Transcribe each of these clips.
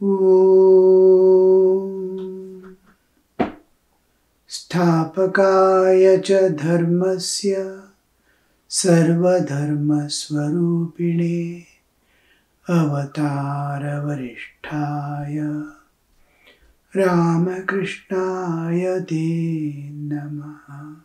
Om Sthapakaya cha dharmasya sarvadharmasvarupine avatara varishtaya Ramakrishnaya te namaha.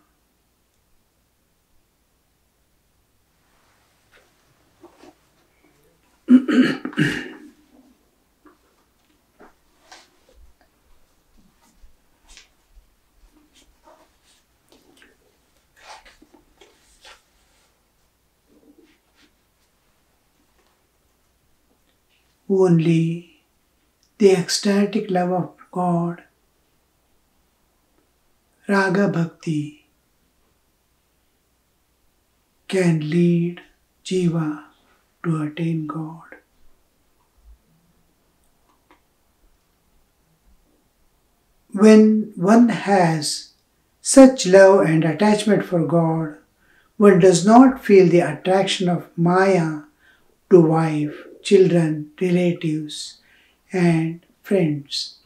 Only the ecstatic love of God, Raga Bhakti, can lead Jiva to attain God. When one has such love and attachment for God, one does not feel the attraction of Maya to wife, children, relatives, and friends.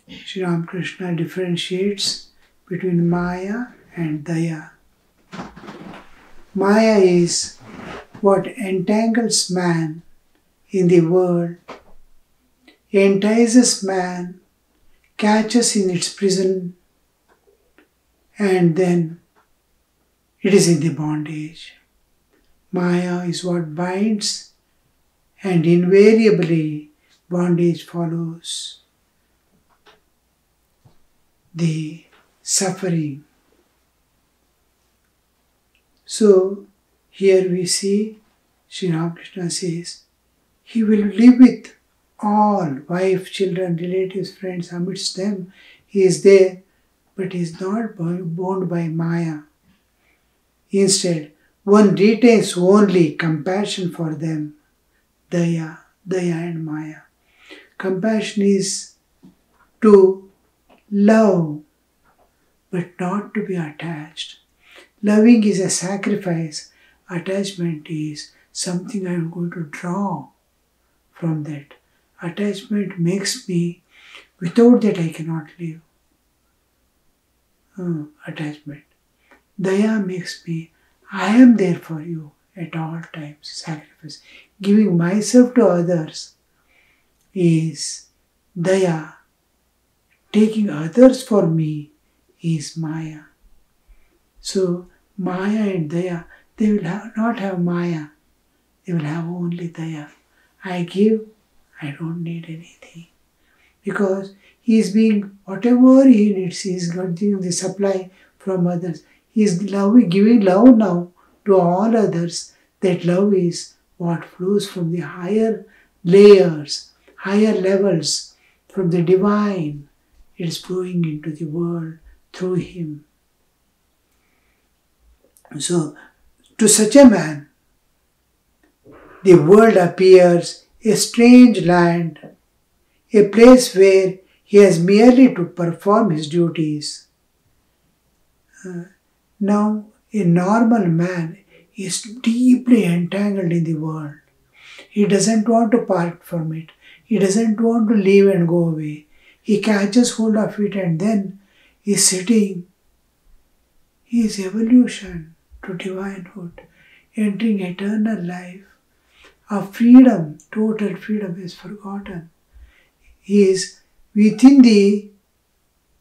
Sri Ramakrishna differentiates between Maya and Daya. Maya is what entangles man in the world, entices man, catches in its prison, and then it is in the bondage. Maya is what binds, and invariably bondage follows. The suffering. So here we see Sri Ramakrishna says, he will live with all, wife, children, relatives, friends, amidst them. He is there, but he is not bound by Maya. Instead, one retains only compassion for them, Daya and Maya. Compassion is to love, but not to be attached. Loving is a sacrifice. Attachment is something I am going to draw from that. Attachment makes me, without that I cannot live. Attachment. Daya makes me, I am there for you at all times. Sacrifice. Giving myself to others is Daya. Taking others for me is Maya. So Maya and Daya, they will not have Maya. They will have only Daya. I give, I don't need anything. Because he is being, whatever he needs, he is getting the supply from others. He is giving love now to all others. That love is what flows from the higher layers, higher levels, from the divine. It is flowing into the world through him. So, to such a man, the world appears a strange land, a place where he has merely to perform his duties. Now, a normal man is deeply entangled in the world. He doesn't want to part from it. He doesn't want to leave and go away. He catches hold of it and then is sitting. His evolution to divinehood, entering eternal life, of freedom, total freedom is forgotten. He is within the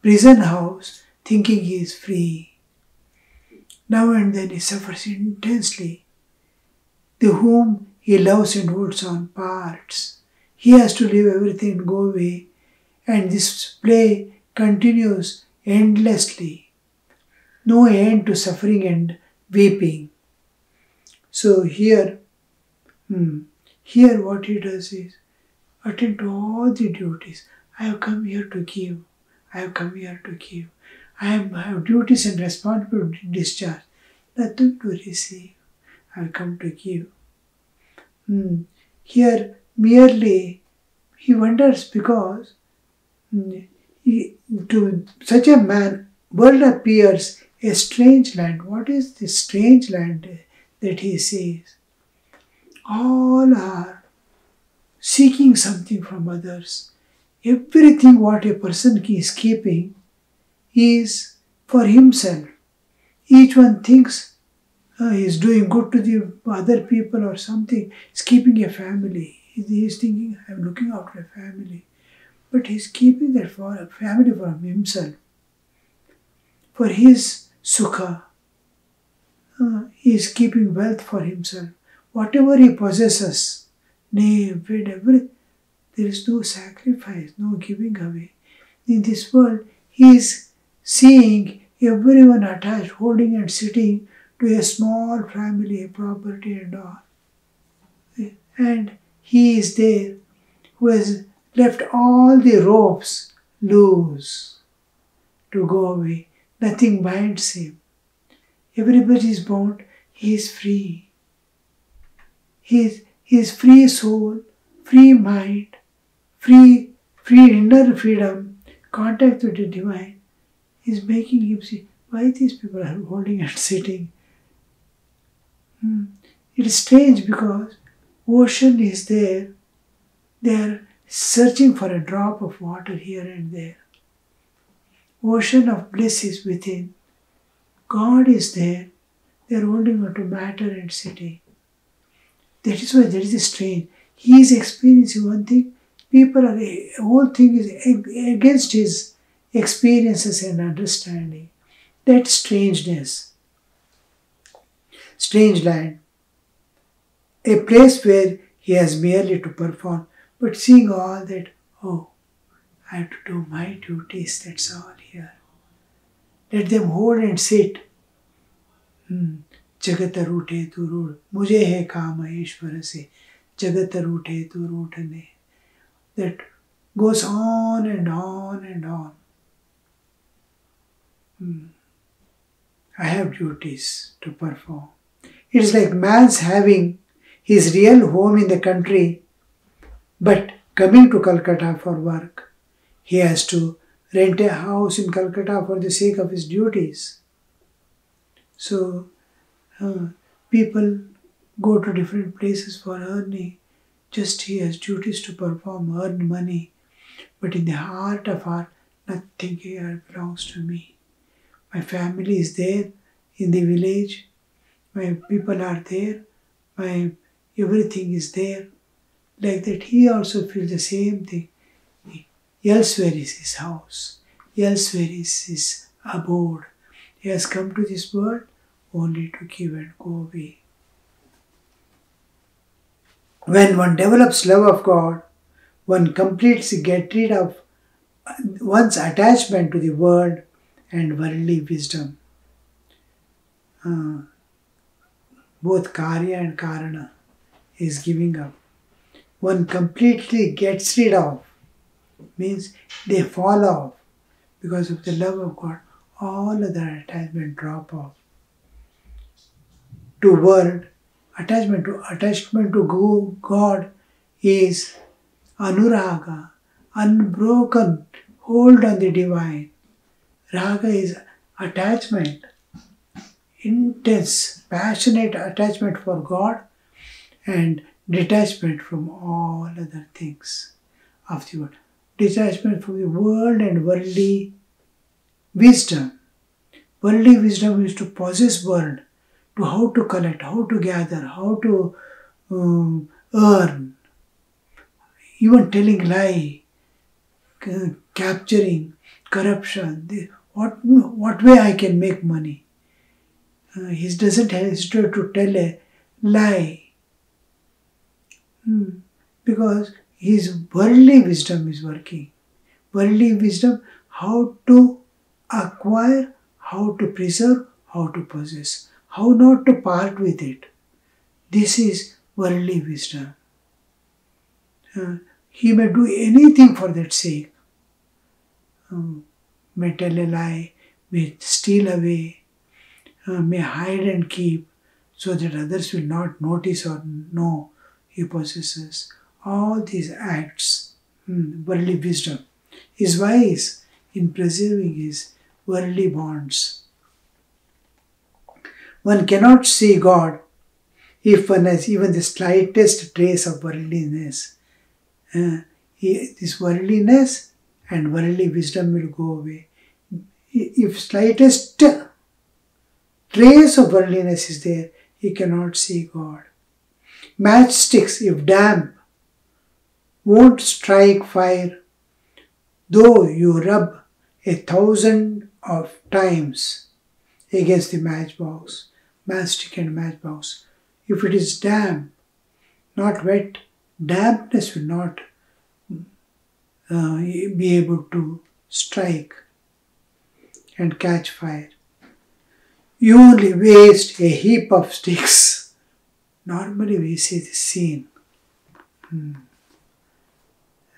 prison house thinking he is free. Now and then he suffers intensely. The whom he loves and holds on parts. He has to leave everything and go away. And this play continues endlessly. No end to suffering and weeping. So here what he does is attend to all the duties. I have come here to give. I have come here to give. I have duties and responsibility to discharge. Nothing to receive. I have come to give. Here merely he wonders because to such a man world appears a strange land. What is this strange land that he sees? All are seeking something from others. Everything what a person is keeping is for himself. Each one thinks he is doing good to the other people or something. He's keeping a family. He is thinking, I'm looking after a family. But he's keeping that for a family for himself. For his sukha. He is keeping wealth for himself. Whatever he possesses, name, bread, everything, there is no sacrifice, no giving away. In this world, he is seeing everyone attached, holding and sitting to a small family, property and all. And he is there who has left all the ropes loose to go away. Nothing binds him. Everybody is bound. He is free. He is free soul, free mind, free inner freedom, contact with the divine is making him see why these people are holding and sitting. It is strange because ocean is there. They are searching for a drop of water here and there. Ocean of bliss is within. God is there. They are holding on to matter and sitting. That is why that is strange. He is experiencing one thing. People are, the whole thing is against his experiences and understanding. That strangeness. Strange land. A place where he has merely to perform. But seeing all that, oh, I have to do my duties, that's all here. Let them hold and sit. जगत रूठे तू रूठ मुझे है काम ईश्वर से जगत रूठे तू रूठने. That goes on and on and on. I have duties to perform. It is like man's having his real home in the country, but coming to Calcutta for work. He has to rent a house in Calcutta for the sake of his duties. So, people go to different places for earning. Just he has duties to perform, earn money. But in the heart of heart, nothing here belongs to me. My family is there in the village. My people are there. My everything is there. Like that, he also feels the same thing. Elsewhere is his house. Elsewhere is his abode. He has come to this world only to give and go away. When one develops love of God, one completely gets rid of one's attachment to the world and worldly wisdom. Both Karya and Karana is giving up. One completely gets rid of, means they fall off because of the love of God. All other attachment drop off. To world, attachment to God is anuraga, unbroken hold on the divine. Raga is attachment, intense, passionate attachment for God and detachment from all other things of the world. Detachment from the world and worldly wisdom. Worldly wisdom is to possess world, to how to collect, how to gather, how to earn, even telling lie, capturing, corruption. What way I can make money? He doesn't hesitate to tell a lie because his worldly wisdom is working. Worldly wisdom, how to acquire, how to preserve, how to possess, how not to part with it. This is worldly wisdom. He may do anything for that sake. May tell a lie, may steal away, may hide and keep so that others will not notice or know he possesses. All these acts, worldly wisdom, is wise in preserving his worldly bonds. One cannot see God if one has even the slightest trace of worldliness. this worldliness and worldly wisdom will go away. If slightest trace of worldliness is there, he cannot see God. Matchsticks, if damp, won't strike fire, though you rub 1,000 of times against the matchstick and matchbox. If it is damp, not wet, dampness will not be able to strike and catch fire. You only waste a heap of sticks. Normally we see this scene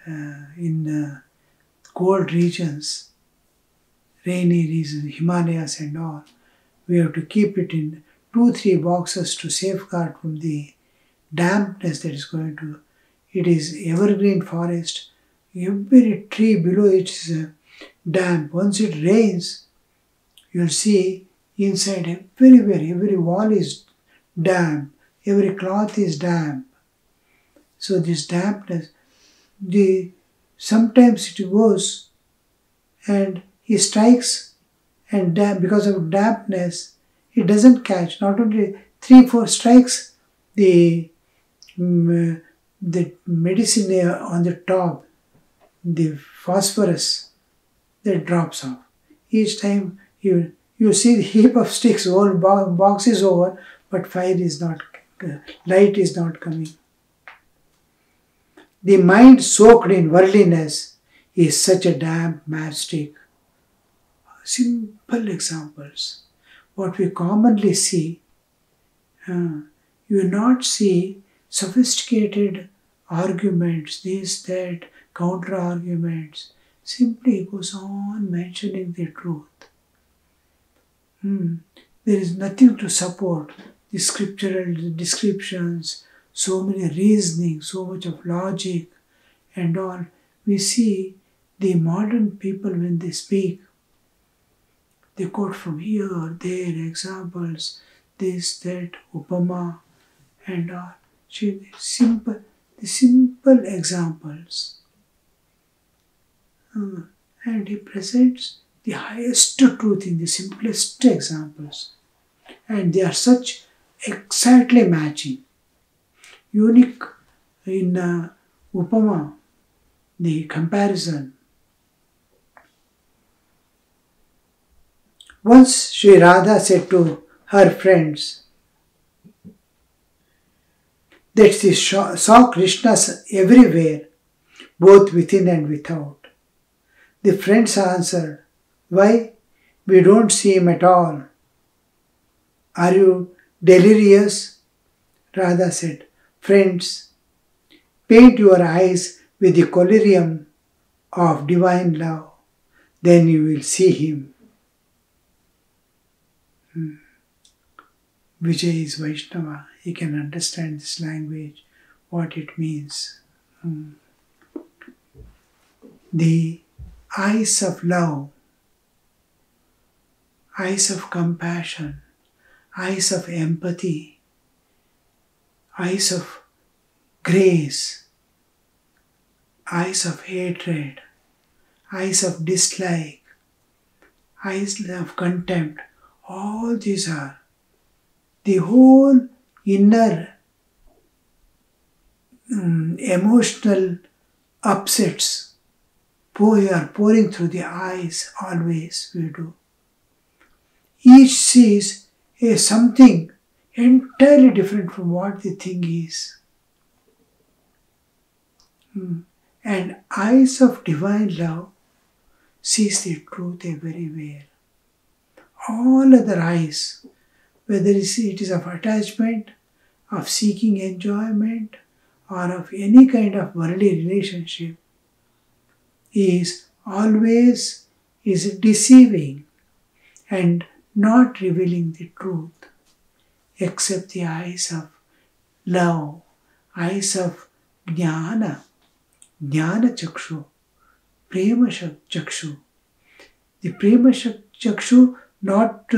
in cold regions, rainy regions, Himalayas and all. We have to keep it in 2-3 boxes to safeguard from the dampness that is going to. It is evergreen forest. Every tree below it is damp. Once it rains, you'll see inside everywhere, every wall is damp, every cloth is damp. So this dampness, sometimes it goes and he strikes, and because of dampness, it doesn't catch. Not only 3-4 strikes, the medicine on the top, the phosphorus, that drops off. Each time you see the heap of sticks, whole box is over, but fire is not, light is not coming. The mind soaked in worldliness is such a damp matchstick. Simple examples. What we commonly see, you will not see sophisticated arguments, this, that, counter arguments. Simply goes on mentioning the truth. There is nothing to support the scriptural descriptions, so many reasoning, so much of logic and all. We see the modern people when they speak, they quote from here, there, examples, this, that, upama and all. The simple examples. And he presents the highest truth in the simplest examples. And they are such exactly matching. Unique in upama, the comparison. Once Sri Radha said to her friends that she saw Krishna everywhere, both within and without. The friends answered, "Why? We don't see him at all." "Are you delirious?" Radha said, "Friends, paint your eyes with the collyrium of divine love, then you will see him." Vijay is Vaishnava. He can understand this language, what it means. The eyes of love, eyes of compassion, eyes of empathy, eyes of grace, eyes of hatred, eyes of dislike, eyes of contempt. All these are the whole inner emotional upsets are pouring through the eyes, always we do. Each sees something entirely different from what the thing is. And eyes of divine love sees the truth everywhere. All other eyes, whether it is of attachment, of seeking enjoyment, or of any kind of worldly relationship, is always deceiving and not revealing the truth, except the eyes of love, eyes of jnana, jnana chakshu, prema chakshu. The prema chakshu not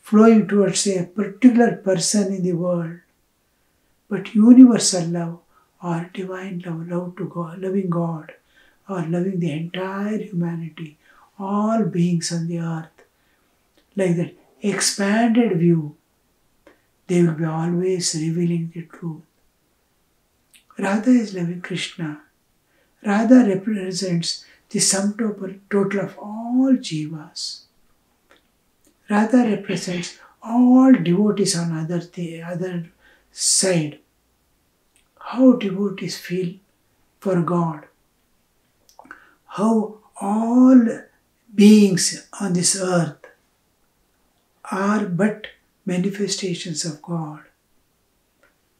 flowing towards a particular person in the world, but universal love. or divine love, love to God, loving God, or loving the entire humanity, all beings on the earth, like that expanded view, they will be always revealing the truth. Radha is loving Krishna. Radha represents the sum total of all jivas. Radha represents all devotees on other side. How devotees feel for God. How all beings on this earth are but manifestations of God.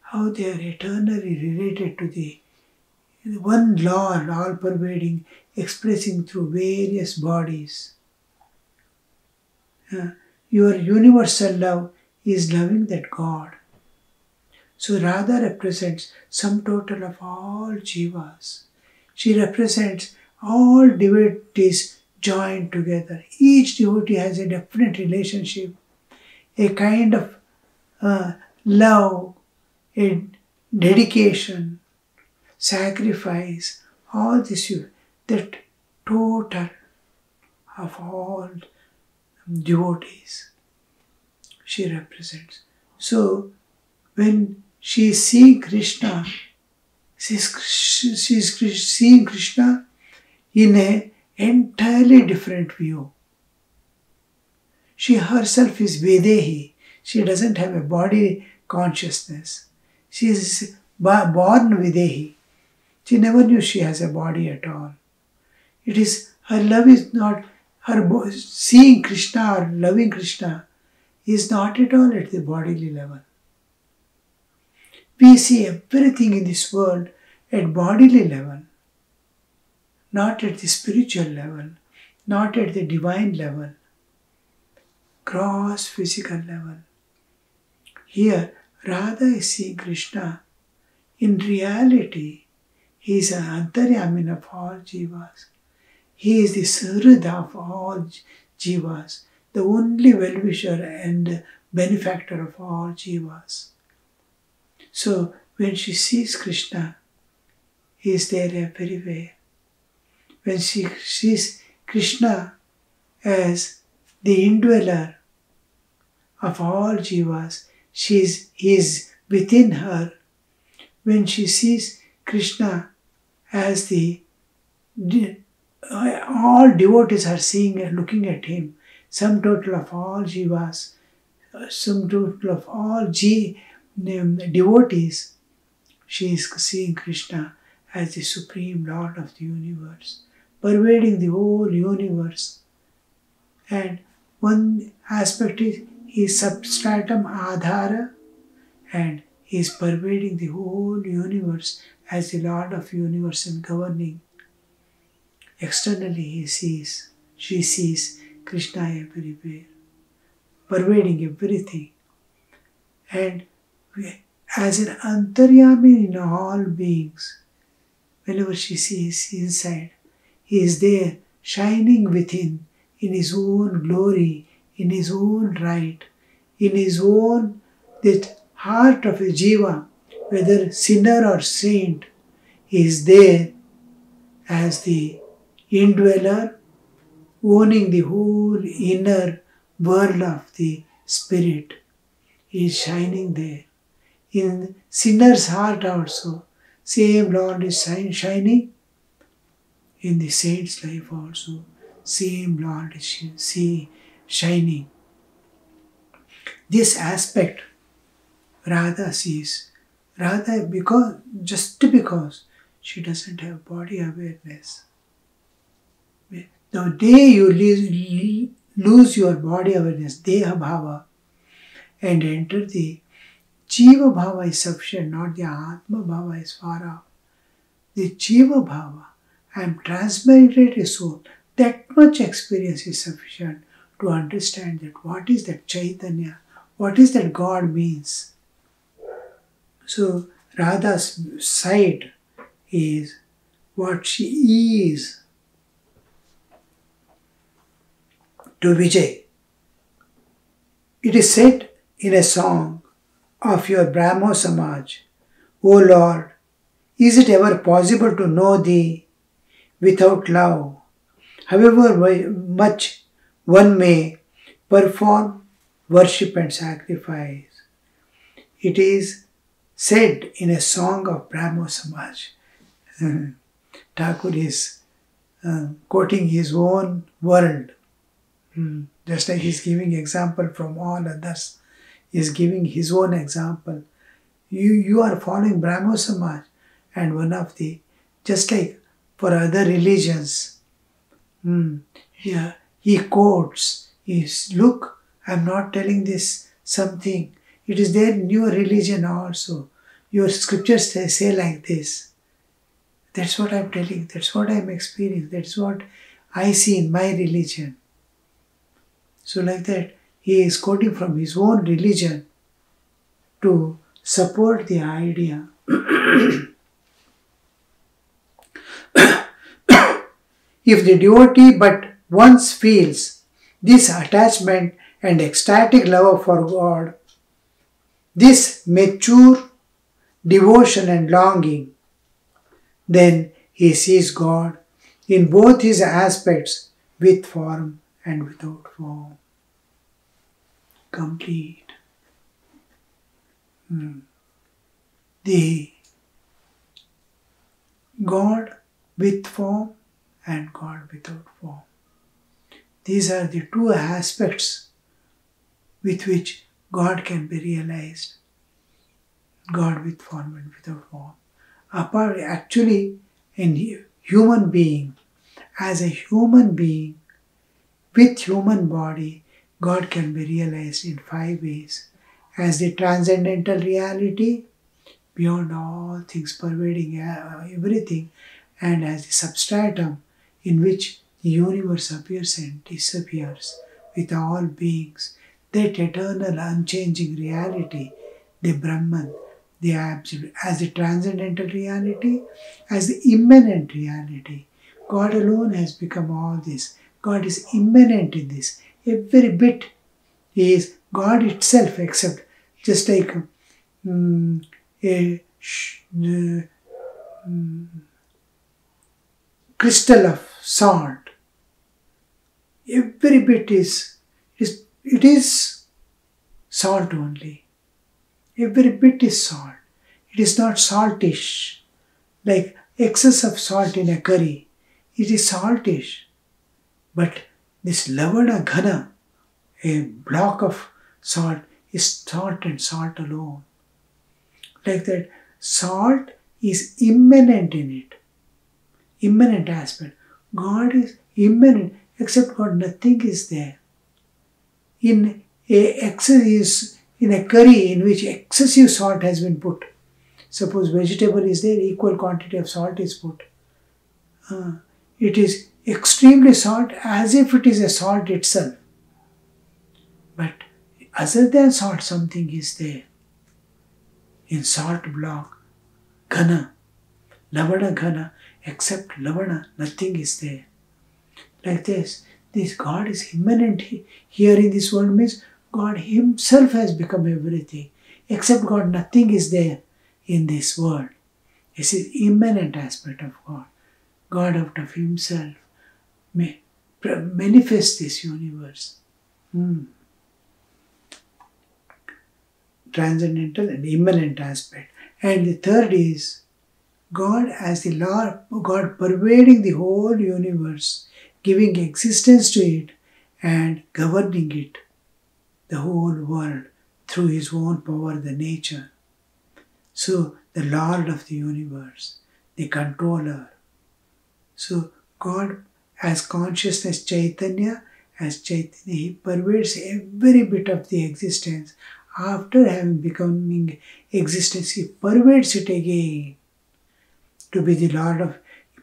How they are eternally related to the one Lord, all-pervading, expressing through various bodies. Your universal love is loving that God. So Radha represents sum total of all jivas. She represents all devotees joined together. Each devotee has a definite relationship, a kind of love, a dedication, sacrifice, all this, that total of all devotees she represents. So when she is seeing Krishna, she's seeing Krishna in an entirely different view. She herself is Vedehi. She doesn't have a body consciousness. She is born Videhi. She never knew she has a body at all. It is, her love is not, her seeing Krishna or loving Krishna is not at all at the bodily level. We see everything in this world at bodily level, not at the spiritual level, not at the divine level, gross physical level. Here, Radha is seeing Krishna. In reality, he is an Antaryamin of all jivas. He is the Suhrida of all jivas, the only well-wisher and benefactor of all jivas. So, when she sees Krishna, he is there everywhere. When she sees Krishna as the indweller of all jivas, he is within her. When she sees Krishna as all devotees are seeing and looking at him, sum total of all jivas, sum total of all devotees, she is seeing Krishna as the Supreme Lord of the universe, pervading the whole universe. And one aspect is he is substratum adhara, and he is pervading the whole universe as the Lord of the universe and governing. Externally she sees Krishna everywhere, pervading everything. And as an Antaryami in all beings, whenever she sees inside, he is there, shining within, in his own glory, in his own right, in his own, that heart of a jiva, whether sinner or saint, he is there as the indweller, owning the whole inner world of the spirit. He is shining there. In sinner's heart also, same Lord is shining. In the saint's life also, same Lord is shining. This aspect Radha sees. Radha, just because she doesn't have body awareness. The day you lose your body awareness, Deha Bhava, and enter the Jiva Bhava is sufficient, not the Atma Bhava is far off. The Jiva Bhava, I am transmigrated soul, that much experience is sufficient to understand that what is that Chaitanya, what is that God means. So Radha's sight is what she is to Vijay. It is said in a song of your Brahmo Samaj, O Lord, Is it ever possible to know Thee without love? However much one may perform worship and sacrifice. It is said in a song of Brahmo Samaj. Thakur is quoting his own world. Just like he's giving example from all others. He's giving his own example. You are following Brahmo Samaj, and one of the, just like for other religions, yeah, he quotes, look, I'm not telling this something. It is there in your religion also. Your scriptures say like this. That's what I'm telling. That's what I'm experiencing. That's what I see in my religion. So like that, he is quoting from his own religion to support the idea. If the devotee but once feels this attachment and ecstatic love for God, this mature devotion and longing, then he sees God in both his aspects, with form and without form. Complete. The God with form and God without form. These are the two aspects with which God can be realized. God with form and without form. Actually, in human being, as a human being with human body, God can be realized in 5 ways. As the transcendental reality, beyond all things, pervading everything, and as the substratum in which the universe appears and disappears with all beings, that eternal unchanging reality, the Brahman, the absolute, as the transcendental reality, as the immanent reality. God alone has become all this. God is immanent in this. Every bit is God itself, except just like a crystal of salt. Every bit is salt only. Every bit is salt. It is not saltish, like excess of salt in a curry. It is saltish. But this lavana ghana, a block of salt, is salt and salt alone. Like that, salt is immanent in it. Immanent aspect. God is immanent, except God nothing is there. In a curry in which excessive salt has been put. Suppose vegetable is there, equal quantity of salt is put. It is extremely salt, as if it is a salt itself. But other than salt, something is there. In salt block, ghana, lavana ghana, except lavana, nothing is there. Like this God is immanent here in this world, means God himself has become everything. Except God, nothing is there in this world. This is immanent aspect of God. God out of himself may manifest this universe. Transcendental and immanent aspect. And the third is God as the Lord, God pervading the whole universe, giving existence to it and governing it, the whole world, through his own power, the nature. So, the Lord of the universe, the controller. So, God as consciousness Chaitanya, he pervades every bit of the existence. After having becoming existence, he pervades it again to be the Lord of,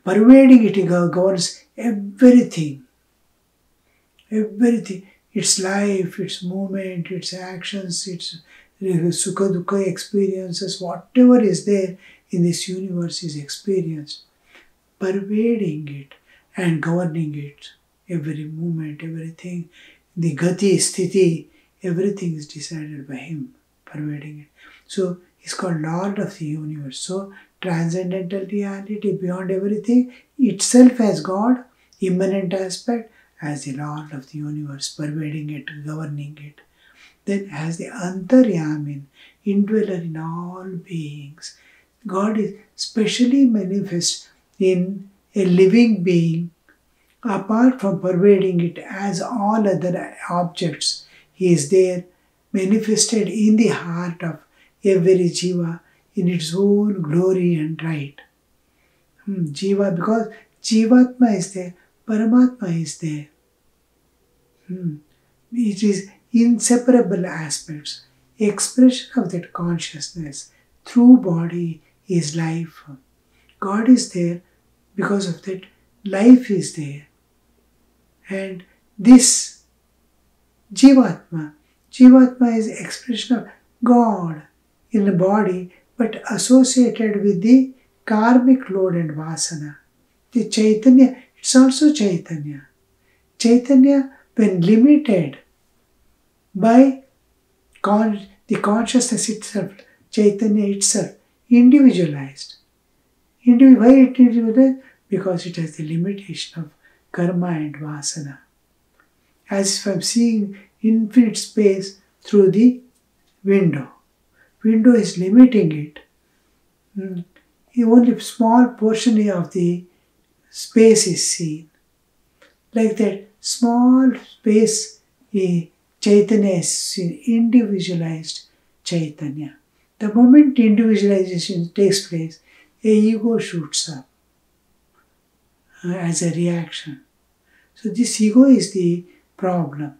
pervading it, he governs everything. Everything. Its life, its movement, its actions, its sukha dukkha experiences, whatever is there in this universe is experienced. Pervading it and governing it. Every movement, everything, the gati, sthiti, everything is decided by him, pervading it. So, he's called Lord of the universe. So, transcendental reality beyond everything, itself as God, immanent aspect, as the Lord of the universe, pervading it, governing it. Then as the Antaryamin, indweller in all beings, God is specially manifest in a living being. Apart from pervading it as all other objects, He is there manifested in the heart of every jiva in its own glory and right. Jiva, because Jivatma is there, Paramatma is there. It is inseparable aspects. Expression of that consciousness through body is life. God is there because of that. Life is there. And this Jivatma is expression of God in the body, but associated with the karmic load and vasana. The Chaitanya, it's also Chaitanya. Chaitanya, when limited by the consciousness itself, Chaitanya itself, individualized. Why it individualized? Because it has the limitation of karma and vasana. As if I'm seeing infinite space through the window. Window is limiting it. Only a small portion of the space is seen. Like that small space, Chaitanya is seen, individualized Chaitanya. The moment individualization takes place, a ego shoots up as a reaction. So this ego is the problem.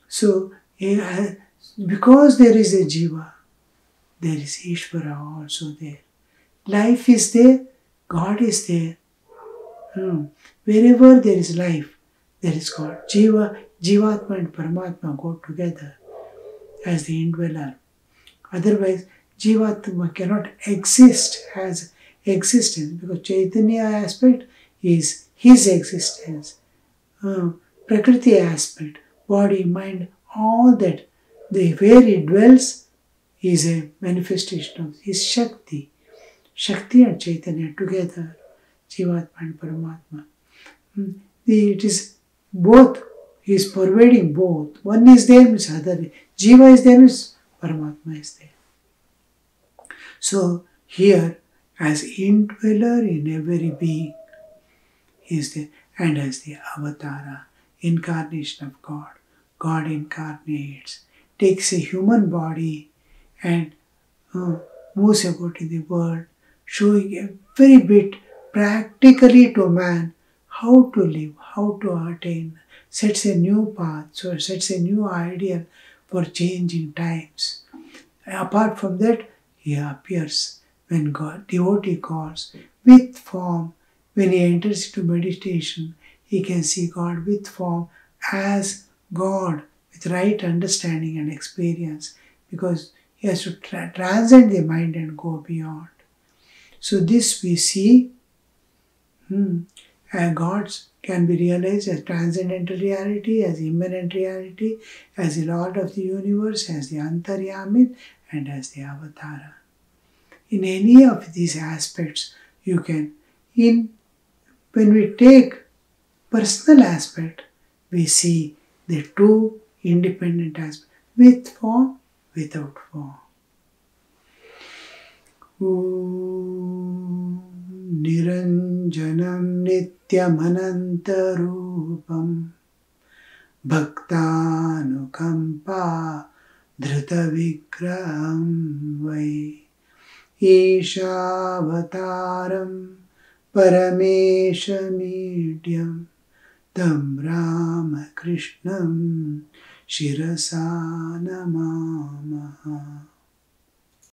So because there is a jiva, there is Ishvara also there. Life is there, God is there. Wherever there is life, there is God. Jivatma and Paramatma go together as the indweller. Otherwise, Jivatma cannot exist as existence, because Chaitanya aspect is his existence. Prakriti aspect, body, mind, all that, where he dwells is a manifestation of his Shakti. Shakti and Chaitanya together, Jivatma and Paramatma. It is both, he is pervading both. One is there means other. Jiva is there means Paramatma is there. So here, as indweller in every being, he is there. And as the avatara, incarnation of God. God incarnates, takes a human body and moves about in the world, showing every bit practically to man how to live, how to attain, sets a new path, so sets a new ideal for changing times. Apart from that, he appears when devotee calls with form. When he enters into meditation, he can see God with form as God with right understanding and experience, because he has to transcend the mind and go beyond. So this we see, gods can be realized as transcendental reality, as immanent reality, as the Lord of the universe, as the Antaryamin, and as the Avatara. In any of these aspects, you can, when we take personal aspect, we see the two independent aspects, with form, without form. Niranjanam nityamanantarupam bhaktanukampa dhrutavigraham vai Ishavattaram parameshamidhyam tam Ramakrishnam shirasa namamaha.